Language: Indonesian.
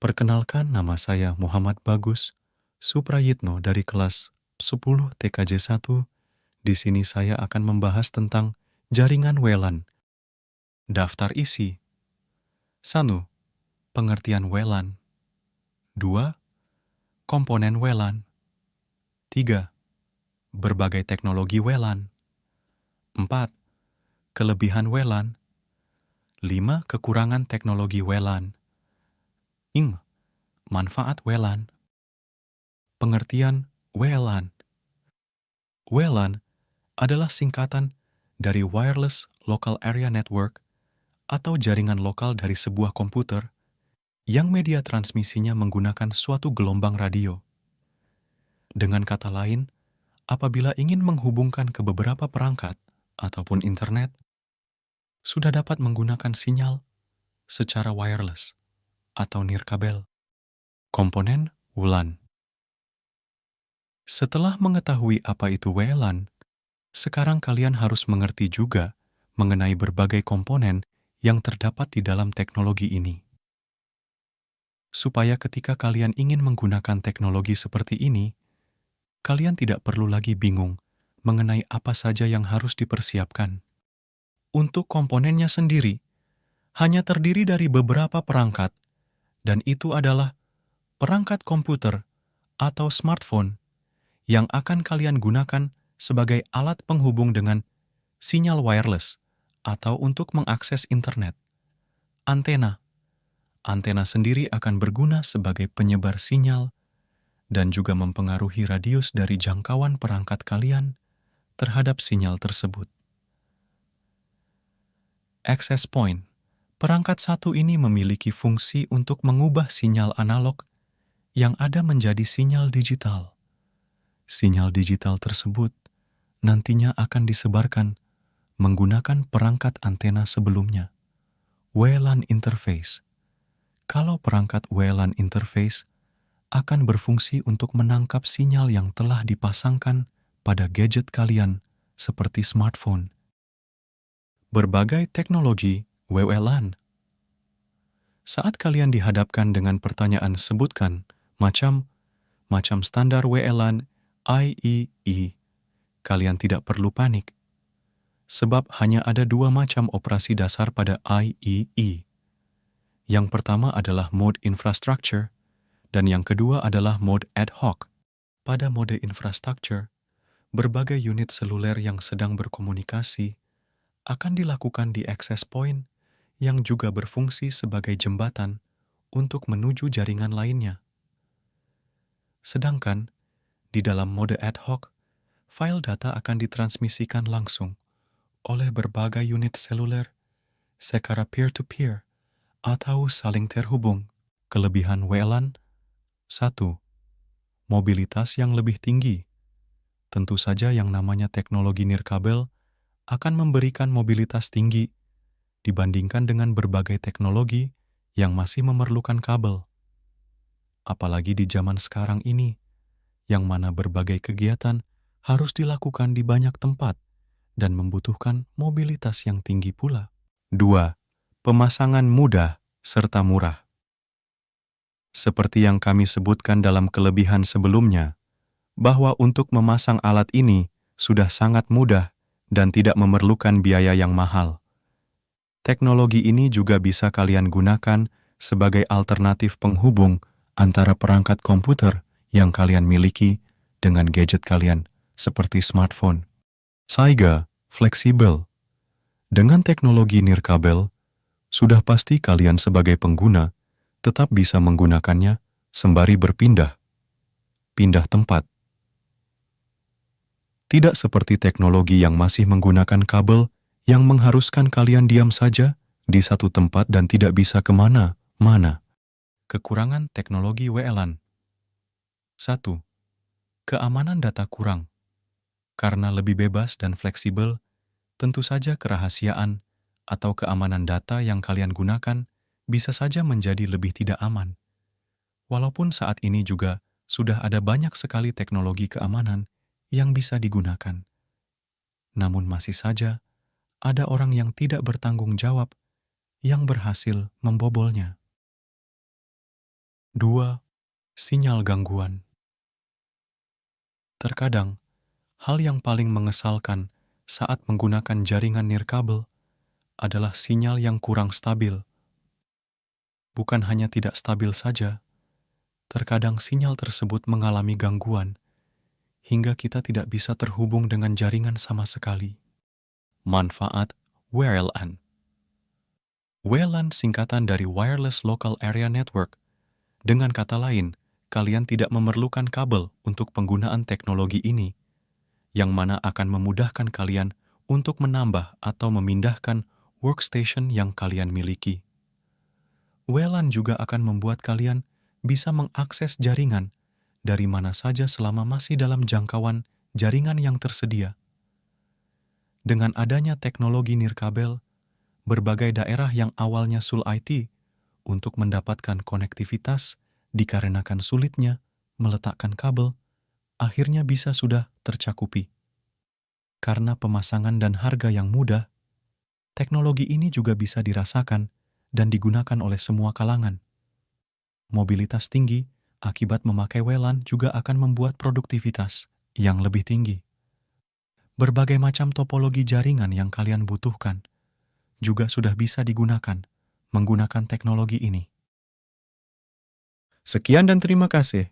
Perkenalkan, nama saya Muhammad Bagus Suprayitno dari kelas 10 TKJ 1. Di sini saya akan membahas tentang jaringan WLAN. Daftar isi. 1. Pengertian WLAN. 2. Komponen WLAN. 3. Berbagai teknologi WLAN. 4. Kelebihan WLAN. 5. Kekurangan teknologi WLAN. 5. Manfaat WLAN. Pengertian WLAN. WLAN adalah singkatan dari Wireless Local Area Network atau jaringan lokal dari sebuah komputer yang media transmisinya menggunakan suatu gelombang radio. Dengan kata lain, apabila ingin menghubungkan ke beberapa perangkat ataupun internet, sudah dapat menggunakan sinyal secara wireless atau nirkabel. Komponen WLAN. Setelah mengetahui apa itu WLAN, sekarang kalian harus mengerti juga mengenai berbagai komponen yang terdapat di dalam teknologi ini. Supaya ketika kalian ingin menggunakan teknologi seperti ini, kalian tidak perlu lagi bingung mengenai apa saja yang harus dipersiapkan. Untuk komponennya sendiri, hanya terdiri dari beberapa perangkat, dan itu adalah perangkat komputer atau smartphone yang akan kalian gunakan sebagai alat penghubung dengan sinyal wireless atau untuk mengakses internet. Antena. Antena sendiri akan berguna sebagai penyebar sinyal dan juga mempengaruhi radius dari jangkauan perangkat kalian terhadap sinyal tersebut. Access point. Perangkat satu ini memiliki fungsi untuk mengubah sinyal analog yang ada menjadi sinyal digital. Sinyal digital tersebut nantinya akan disebarkan menggunakan perangkat antena sebelumnya. WLAN interface. Kalau perangkat WLAN interface akan berfungsi untuk menangkap sinyal yang telah dipasangkan pada gadget kalian seperti smartphone. Berbagai teknologi WLAN. Saat kalian dihadapkan dengan pertanyaan sebutkan macam standar WLAN IEE, kalian tidak perlu panik. Sebab hanya ada dua macam operasi dasar pada IEE. Yang pertama adalah mode infrastructure, dan yang kedua adalah mode ad hoc. Pada mode infrastructure, berbagai unit seluler yang sedang berkomunikasi akan dilakukan di access point yang juga berfungsi sebagai jembatan untuk menuju jaringan lainnya. Sedangkan, di dalam mode ad hoc, file data akan ditransmisikan langsung oleh berbagai unit seluler secara peer-to-peer atau saling terhubung. Kelebihan WLAN. 1. Mobilitas yang lebih tinggi. Tentu saja yang namanya teknologi nirkabel akan memberikan mobilitas tinggi dibandingkan dengan berbagai teknologi yang masih memerlukan kabel. Apalagi di zaman sekarang ini, yang mana berbagai kegiatan harus dilakukan di banyak tempat dan membutuhkan mobilitas yang tinggi pula. 2. Pemasangan mudah serta murah. Seperti yang kami sebutkan dalam kelebihan sebelumnya, bahwa untuk memasang alat ini sudah sangat mudah dan tidak memerlukan biaya yang mahal. Teknologi ini juga bisa kalian gunakan sebagai alternatif penghubung antara perangkat komputer yang kalian miliki dengan gadget kalian, seperti smartphone. Sehingga fleksibel. Dengan teknologi nirkabel, sudah pasti kalian sebagai pengguna tetap bisa menggunakannya sembari pindah tempat. Tidak seperti teknologi yang masih menggunakan kabel yang mengharuskan kalian diam saja di satu tempat dan tidak bisa kemana-mana. Kekurangan teknologi WLAN. 1. Keamanan data kurang. Karena lebih bebas dan fleksibel, tentu saja kerahasiaan atau keamanan data yang kalian gunakan bisa saja menjadi lebih tidak aman. Walaupun saat ini juga sudah ada banyak sekali teknologi keamanan yang bisa digunakan. Namun masih saja ada orang yang tidak bertanggung jawab yang berhasil membobolnya. 2. Sinyal gangguan. Terkadang, hal yang paling mengesalkan saat menggunakan jaringan nirkabel adalah sinyal yang kurang stabil. Bukan hanya tidak stabil saja, terkadang sinyal tersebut mengalami gangguan hingga kita tidak bisa terhubung dengan jaringan sama sekali. Manfaat WLAN. WLAN singkatan dari Wireless Local Area Network. Dengan kata lain, kalian tidak memerlukan kabel untuk penggunaan teknologi ini, yang mana akan memudahkan kalian untuk menambah atau memindahkan workstation yang kalian miliki. WLAN juga akan membuat kalian bisa mengakses jaringan dari mana saja selama masih dalam jangkauan jaringan yang tersedia. Dengan adanya teknologi nirkabel, berbagai daerah yang awalnya sul-IT untuk mendapatkan konektivitas dikarenakan sulitnya meletakkan kabel, akhirnya bisa sudah tercakupi. Karena pemasangan dan harga yang mudah, teknologi ini juga bisa dirasakan dan digunakan oleh semua kalangan. Mobilitas tinggi akibat memakai WLAN juga akan membuat produktivitas yang lebih tinggi. Berbagai macam topologi jaringan yang kalian butuhkan juga sudah bisa digunakan menggunakan teknologi ini. Sekian dan terima kasih.